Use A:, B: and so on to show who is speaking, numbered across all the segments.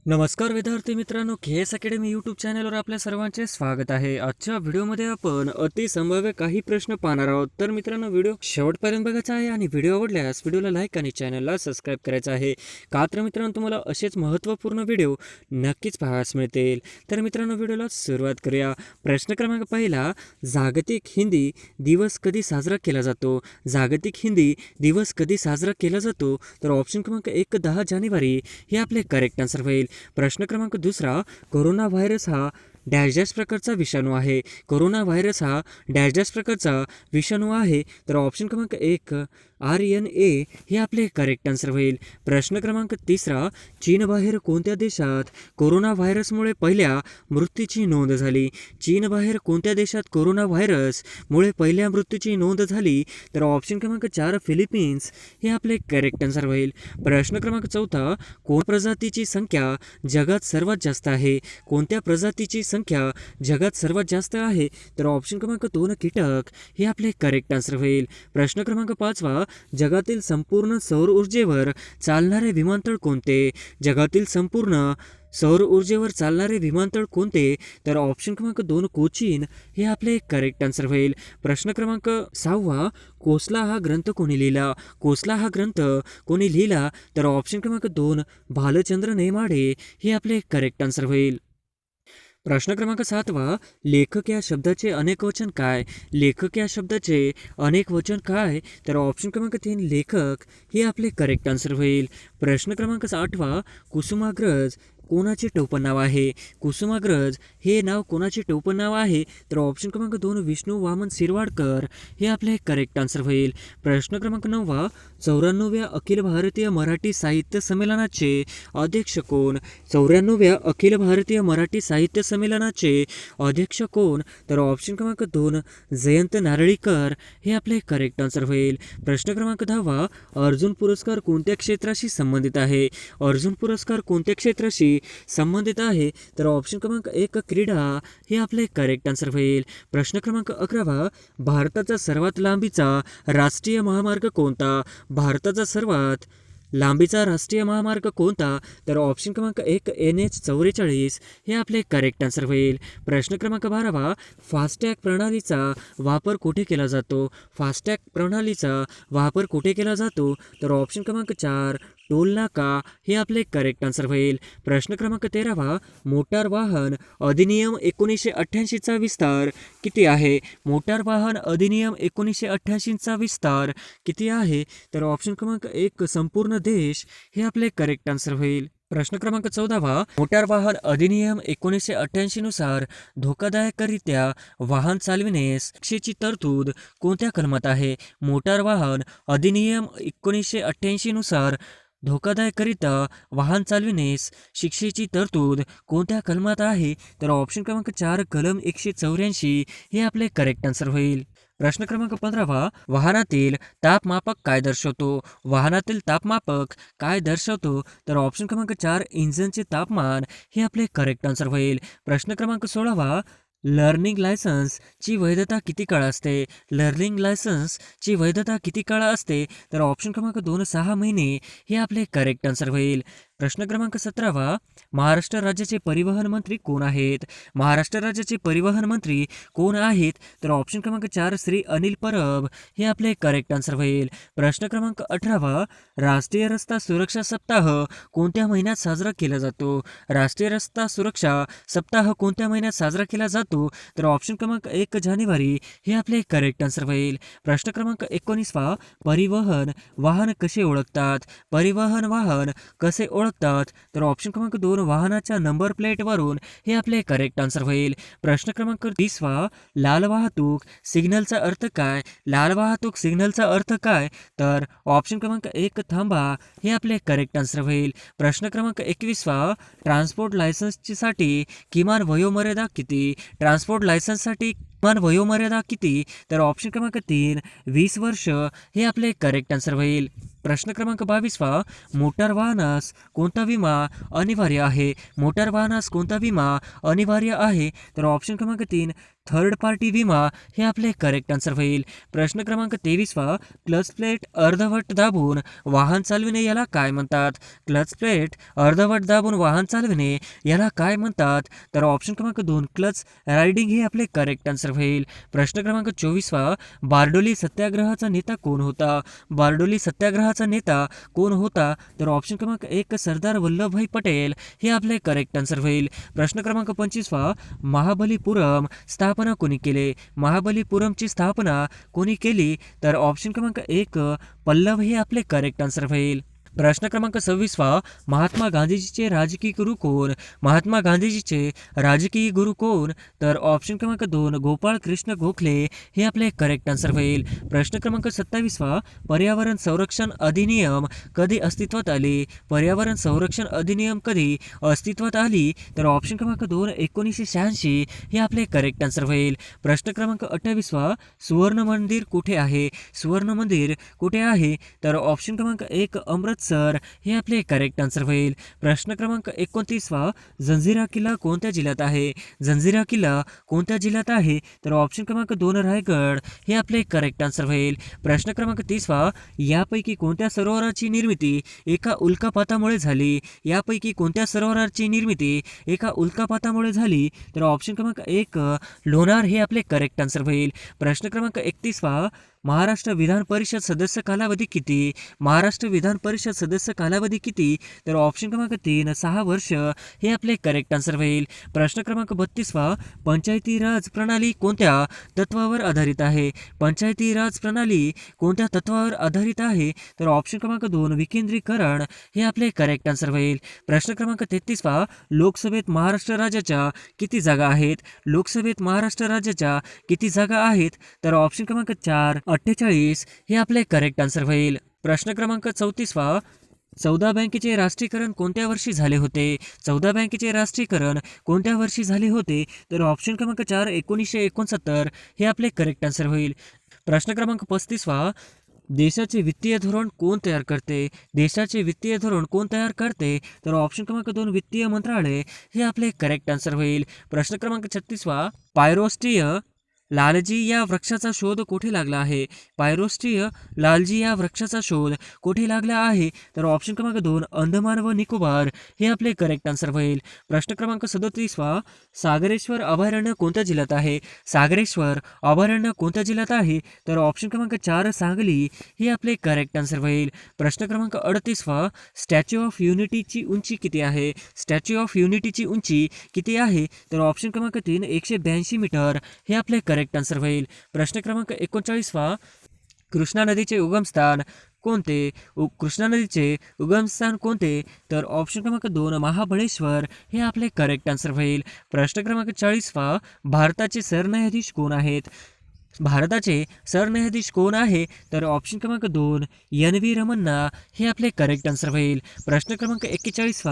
A: नमस्कार विद्यार्थी मित्रांनो, KS अकॅडमी यूट्यूब चॅनलवर आपल्या सर्वांचे स्वागत आहे. आजच्या व्हिडिओमध्ये आपण अतिसंभाव्य काही प्रश्न पाहणार आहोत. तर मित्रांनो, व्हिडिओ शेवटपर्यंत बघायचा आहे आणि व्हिडिओ आवडल्यास व्हिडिओला लाईक आणि चॅनलला सबस्क्राईब करायचं आहे. का तर मित्रांनो, तुम्हाला असेच महत्त्वपूर्ण व्हिडिओ नक्कीच पाहायला मिळतील. तर मित्रांनो, व्हिडिओला सुरुवात करूया. प्रश्न क्रमांक पहिला, जागतिक हिंदी दिवस कधी साजरा केला जातो? जागतिक हिंदी दिवस कधी साजरा केला जातो? तर ऑप्शन क्रमांक 1 10 जानेवारी हे आपले करेक्ट आन्सर होईल. प्रश्न क्रमांक दुसरा, कोरोना व्हायरस हा डॅश डॅश प्रकारचा विषाणू आहे. कोरोना व्हायरस हा डॅश डॅश प्रकारचा विषाणू आहे. तर ऑप्शन क्रमांक 1 RNA हे आपले करेक्ट आन्सर होईल. प्रश्न क्रमांक तिसरा, चीनबाहेर कोणत्या देशात कोरोना व्हायरसमुळे पहिल्या मृत्यूची नोंद झाली? चीनबाहेर कोणत्या देशात कोरोना व्हायरसमुळे पहिल्या मृत्यूची नोंद झाली? तर ऑप्शन क्रमांक 4 फिलिपिन्स हे आपले करेक्ट आन्सर होईल. प्रश्न क्रमांक चौथा, कोण प्रजातीची संख्या जगात सर्वात जास्त आहे? कोणत्या प्रजातीची संख्या जगात सर्वात जास्त आहे? तर ऑप्शन क्रमांक 2 कीटक हे आपले करेक्ट आन्सर होईल. प्रश्न क्रमांक 5 जगातील संपूर्ण सौर ऊर्जेवर चालणारे विमानतळ कोणते? जगातील संपूर्ण सौर ऊर्जेवर चालणारे विमानतळ कोणते? तर ऑप्शन क्रमांक 2 कोचीन हे आपले करेक्ट आन्सर होईल. प्रश्न क्रमांक 6 कोसला हा ग्रंथ कोणी लिहिला? कोसला हा ग्रंथ कोणी लिहिला? तर ऑप्शन क्रमांक 2 भालचंद्र नेमाडे हे आपले करेक्ट आन्सर होईल. प्रश्न क्रमांक 7 लेखक या शब्दाचे अनेक वचन काय? लेखक या शब्दाचे अनेक वचन काय? तर ऑप्शन क्रमांक 3 लेखक हे आपले करेक्ट आन्सर होईल. प्रश्न क्रमांक 8 कुसुमाग्रज कोणाचे टोपण नाव आहे? कुसुमाग्रज हे नाव कोणाचे टोपण नाव आहे? तर ऑप्शन क्रमांक 2 विष्णू वामन शिरवाडकर हे आपले करेक्ट आन्सर होईल. प्रश्न क्रमांक 9 94व्या अखिल भारतीय मराठी साहित्य संमेलनाचे अध्यक्ष कोण? 94व्या अखिल भारतीय मराठी साहित्य संमेलनाचे अध्यक्ष कोण? तर ऑप्शन क्रमांक 2 जयंत नारळीकर हे आपले करेक्ट आन्सर होईल. प्रश्न क्रमांक 10 अर्जुन पुरस्कार कोणत्या क्षेत्राशी संबंधित आहे? अर्जुन पुरस्कार कोणत्या क्षेत्राशी संबंधित आहे? तर ऑप्शन क्रमांक 1 क्रीडा हे आपले करेक्ट आन्सर होईल. प्रश्न क्रमांक 11 भारताचा सर्वात लांबीचा राष्ट्रीय महामार्ग कोणता? भारताचा सर्वात लांबीचा राष्ट्रीय महामार्ग कोणता? तर ऑप्शन क्रमांक 1 NH44 हे आपले करेक्ट आन्सर होईल. प्रश्न क्रमांक 12 फास्टॅग प्रणालीचा वापर कुठे केला जातो? फास्टॅग प्रणालीचा वापर कुठे केला जातो? तर ऑप्शन क्रमांक 4 टोल नाका हे आपले करेक्ट आन्सर होईल. प्रश्न क्रमांक 13 मोटार वाहन अधिनियम 1988चा विस्तार किती आहे? मोटार वाहन अधिनियम 1988चा विस्तार किती आहे? तर ऑप्शन क्रमांक 1 संपूर्ण देश हे आपले करेक्ट आन्सर होईल. प्रश्न क्रमांक 14 मोटार वाहन अधिनियम 1988 नुसार धोकादायकरित्या वाहन चालविण्यास शिक्षेची तरतूद कोणत्या कलमात आहे? मोटार वाहन अधिनियम 1988 नुसार धोकादायकरित्या वाहन चालविण्यास शिक्षेची तरतूद कोणत्या कलमात आहे? तर ऑप्शन क्रमांक 4 कलम 184 हे आपले करेक्ट आन्सर होईल. प्रश्न क्रमांक 15 वाहनातील तापमापक काय दर्शवतो? वाहनातील तापमापक काय दर्शवतो? तर ऑप्शन क्रमांक 4 इंजिनचे तापमान हे आपले करेक्ट आन्सर होईल. प्रश्न क्रमांक 16 लर्निंग लायसन्सची वैधता किती काळ असते? लर्निंग लायसन्सची वैधता किती काळ असते? तर ऑप्शन क्रमांक 2 6 महिने हे आपले करेक्ट आन्सर होईल. प्रश्न क्रमांक 17 महाराष्ट्र राज्याचे परिवहन मंत्री कोण आहेत? महाराष्ट्र राज्याचे परिवहन मंत्री कोण आहेत? तर ऑप्शन क्रमांक 4 श्री अनिल परब हे आपले करेक्ट आन्सर होईल. प्रश्न क्रमांक 18 राष्ट्रीय रस्ता सुरक्षा सप्ताह कोणत्या महिन्यात साजरा केला जातो? राष्ट्रीय रस्ता सुरक्षा सप्ताह कोणत्या महिन्यात साजरा केला जातो? तर ऑप्शन क्रमांक 1 जानेवारी हे आपले करेक्ट आन्सर होईल. प्रश्न क्रमांक 19 परिवहन वाहन कसे ओळखतात? परिवहन वाहन कसे ओळखतात? तर ऑप्शन क्रमांक 2 वाहनाच्या नंबर प्लेटवरून हे आपले करेक्ट आन्सर होईल. प्रश्न क्रमांक 30 लाल वाहतूक सिग्नलचा अर्थ काय? लाल वाहतूक सिग्नलचा अर्थ काय? तर ऑप्शन क्रमांक 1 थांबा हे आपले करेक्ट आन्सर होईल. प्रश्न क्रमांक 21 ट्रान्सपोर्ट लायसन्ससाठी किमान वयोमर्यादा किती? ट्रान्सपोर्ट लायसन्ससाठी किमान वयोमर्यादा किती? तर ऑप्शन क्रमांक 3 20 वर्ष हे आपले करेक्ट आन्सर होईल. प्रश्न क्रमांक 22 मोटार वाहनास कोणता विमा अनिवार्य आहे? मोटार वाहनास कोणता विमा अनिवार्य आहे? तर ऑप्शन क्रमांक 3 थर्ड पार्टी विमा हे आपले करेक्ट आन्सर होईल. प्रश्न क्रमांक 23 क्लच प्लेट अर्धवट दाबून वाहन चालविणे याला काय म्हणतात? क्लच प्लेट अर्धवट दाबून वाहन चालविणे याला काय म्हणतात? तर ऑप्शन क्रमांक 2 क्लच रायडिंग हे आपले करेक्ट आन्सर होईल. प्रश्न क्रमांक 24 बारडोली सत्याग्रहाचा नेता कोण होता? बारडोली सत्याग्रहाचा नेता कोण होता? तर ऑप्शन क्रमांक 1 सरदार वल्लभभाई पटेल हे आपले करेक्ट आन्सर होईल. प्रश्न क्रमांक 25 महाबलीपुरम स्थापना कोणी केले? महाबलीपुरमची स्थापना कोणी केली? तर ऑप्शन क्रमांक 1 पल्लव हे आपले करेक्ट आन्सर होईल. प्रश्न क्रमांक 26 महात्मा गांधीजीचे राजकीय गुरु कोण? महात्मा गांधीजीचे राजकीय गुरु कोण? तर ऑप्शन क्रमांक 2 गोपाळ कृष्ण गोखले हे आपले करेक्ट आन्सर होईल. प्रश्न क्रमांक 27 पर्यावरण संरक्षण अधिनियम कधी अस्तित्वात आले? पर्यावरण संरक्षण अधिनियम कधी अस्तित्वात आली? तर ऑप्शन क्रमांक 2 1986 हे आपले करेक्ट आन्सर होईल. प्रश्न क्रमांक 28 सुवर्ण मंदिर कुठे आहे? सुवर्ण मंदिर कुठे आहे? तर ऑप्शन क्रमांक 1 अमृतसर हे आपले करेक्ट आन्सर होईल. प्रश्न क्रमांक 29 जंजिरा किल्ला कोणत्या जिल्ह्यात आहे? जंजिरा किल्ला कोणत्या जिल्ह्यात आहे? तर ऑप्शन क्रमांक 2 रायगड हे आपले करेक्ट आन्सर होईल. प्रश्न क्रमांक 30 यापैकी कोणत्या सरोवराची निर्मिती एका उल्कापातामुळे झाली? यापैकी कोणत्या सरोवराची निर्मिती एका उल्कापातामुळे झाली? तर ऑप्शन क्रमांक 1 लोणार हे आपले करेक्ट आन्सर होईल. प्रश्न क्रमांक 31 महाराष्ट्र विधान परिषद सदस्य कालावधी किती? महाराष्ट्र विधान परिषद सदस्य कालावधी किती? तर ऑप्शन क्रमांक 3 6 वर्ष हे आपले करेक्ट आन्सर होईल. प्रश्न क्रमांक 32 पंचायती राज प्रणाली कोणत्या तत्वावर आधारित आहे? पंचायती राज प्रणाली कोणत्या तत्वावर आधारित आहे? तर ऑप्शन क्रमांक 2 विकेंद्रीकरण हे आपले करेक्ट आन्सर होईल. प्रश्न क्रमांक 33 लोकसभेत महाराष्ट्र राज्याच्या किती जागा आहेत? लोकसभेत महाराष्ट्र राज्याच्या किती जागा आहेत? तर ऑप्शन क्रमांक 4 48 हे आपले करेक्ट आन्सर होईल. प्रश्न क्रमांक 34 14 बँकेचे राष्ट्रीयकरण कोणत्या वर्षी झाले होते? 14 बँकेचे राष्ट्रीयकरण कोणत्या वर्षी झाले होते? तर ऑप्शन क्रमांक 4 1969 हे आपले करेक्ट आन्सर होईल. प्रश्न क्रमांक 35 देशाचे वित्तीय धोरण कोण तयार करते? देशाचे वित्तीय धोरण कोण तयार करते? तर ऑप्शन क्रमांक 2 वित्तीय मंत्रालय हे आपले करेक्ट आन्सर होईल. प्रश्न क्रमांक 36 पायरोस्टीय लालजी या वृक्षाचा शोध कुठे लागला आहे? पायरोस्टीय लालजी या वृक्षाचा शोध कुठे लागला आहे? तर ऑप्शन क्रमांक 2 अंदमान व निकोबार हे आपले करेक्ट आन्सर होईल. प्रश्न क्रमांक 37 सागरेश्वर अभयारण्य कोणत्या जिल्ह्यात आहे? सागरेश्वर अभयारण्य कोणत्या जिल्ह्यात आहे? तर ऑप्शन क्रमांक 4 सांगली हे आपले करेक्ट आन्सर होईल. प्रश्न क्रमांक 38 स्टॅच्यू ऑफ युनिटीची उंची किती आहे? स्टॅच्यू ऑफ युनिटीची उंची किती आहे? तर ऑप्शन क्रमांक 3 182 मीटर हे आपले करेक्ट आन्सर होईल. प्रश्न क्रमांक 39 कृष्णा नदीचे उगमस्थान कोणते? कृष्णा नदीचे उगमस्थान कोणते? तर ऑप्शन क्रमांक 2 महाबळेश्वर हे आपले करेक्ट आन्सर होईल. प्रश्न क्रमांक 40 भारताचे सरन्यायाधीश कोण आहेत? भारताचे सरन्यायाधीश कोण आहे? तर ऑप्शन क्रमांक 2 NV रमन्ना हे आपले करेक्ट आन्सर होईल. प्रश्न क्रमांक 41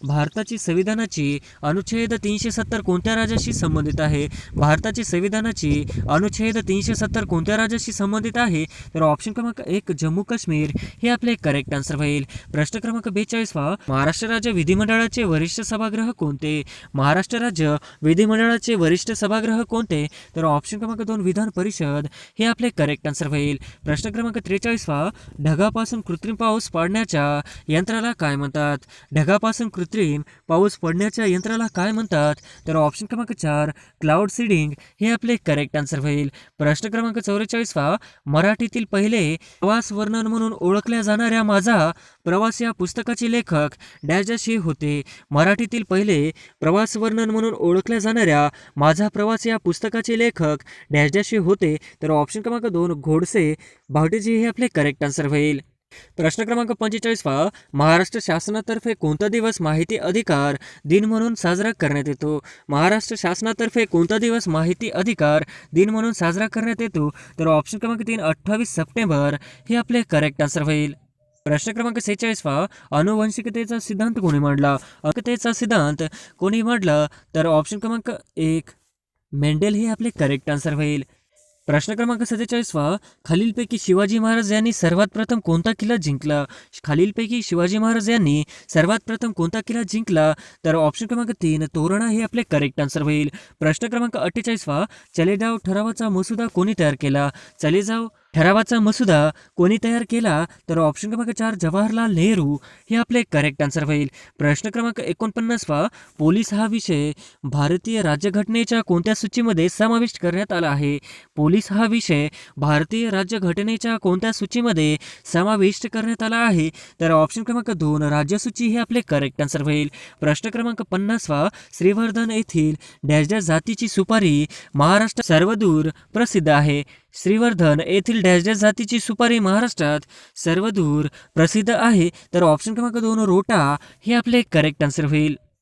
A: भारताची संविधानाची अनुच्छेद 370 कोणत्या राज्याशी संबंधित आहे? भारताची संविधानाची अनुच्छेद 370 कोणत्या राज्याशी संबंधित आहे? तर ऑप्शन क्रमांक 1 जम्मू काश्मीर हे आपले करेक्ट आन्सर होईल. प्रश्न क्रमांक 42 महाराष्ट्र राज्य विधिमंडळाचे वरिष्ठ सभागृह कोणते? महाराष्ट्र राज्य विधिमंडळाचे वरिष्ठ सभागृह कोणते? तर ऑप्शन क्रमांक 2 विधान परिषद हे आपले करेक्ट आन्सर होईल. प्रश्न क्रमांक 43 ढगापासून कृत्रिम पाऊस पडण्याच्या यंत्राला काय म्हणतात? ढगापासून कृत्रिम पाऊस पडण्याच्या यंत्राला काय म्हणतात? तर ऑप्शन क्रमांक 4 क्लाउड सीडिंग हे आपले करेक्ट आन्सर होईल. प्रश्न क्रमांक 44 मराठीतील पहिले प्रवास वर्णन म्हणून ओळखल्या जाणाऱ्या माझा प्रवास या पुस्तकाचे लेखक डॅशशी होते. मराठीतील पहिले प्रवास वर्णन म्हणून ओळखल्या जाणाऱ्या माझा प्रवास या पुस्तकाचे लेखक डॅशशी होते. तर ऑप्शन क्रमांक 2 घोडसे भावटेजी हे आपले करेक्ट आन्सर होईल. प्रश्न क्रमांक 45 महाराष्ट्र शासनातर्फे कोणता दिवस माहिती अधिकार दिन म्हणून साजरा करण्यात येतो? महाराष्ट्र शासनातर्फे कोणता दिवस माहिती अधिकार दिन म्हणून साजरा करण्यात येतो? तर ऑप्शन क्रमांक 3 28 सप्टेंबर हे आपले करेक्ट आन्सर होईल. प्रश्न क्रमांक 46 अनुवंशिकतेचा सिद्धांत कोणी मांडला? अनुवंशिकतेचा सिद्धांत कोणी मांडला? तर ऑप्शन क्रमांक 1 मेंडेल हे आपले करेक्ट आन्सर होईल. प्रश्न क्रमांक 47 खालीलपैकी शिवाजी महाराज यांनी सर्वात प्रथम कोणता किल्ला जिंकला? खालीलपैकी शिवाजी महाराज यांनी सर्वात प्रथम कोणता किल्ला जिंकला? तर ऑप्शन क्रमांक 3 तोरणा हे आपले करेक्ट आन्सर होईल. प्रश्न क्रमांक 48 चले जाव ठरावाचा मसुदा कोणी तयार केला? चले जाव ठरावाचा मसुदा कोणी तयार केला? तर ऑप्शन क्रमांक 4 जवाहरलाल नेहरू हे आपले करेक्ट आन्सर होईल. प्रश्न क्रमांक 49 पोलीस हा विषय भारतीय राज्यघटनेच्या कोणत्या सूचीमध्ये समाविष्ट करण्यात आला आहे? पोलीस हा विषय भारतीय राज्यघटनेच्या कोणत्या सूचीमध्ये समाविष्ट करण्यात आला आहे? तर ऑप्शन क्रमांक 2 राज्यसूची हे आपले करेक्ट आन्सर होईल. प्रश्न क्रमांक 50 श्रीवर्धन येथील डॅश डॅश जातीची सुपारी महाराष्ट्रात सर्वदूर प्रसिद्ध आहे. श्रीवर्धन येथील डॅश डॅश जातीची सुपारी महाराष्ट्रात सर्वदूर प्रसिद्ध आहे. तर ऑप्शन क्रमांक 2 रोटा हे आपले करेक्ट आन्सर होईल.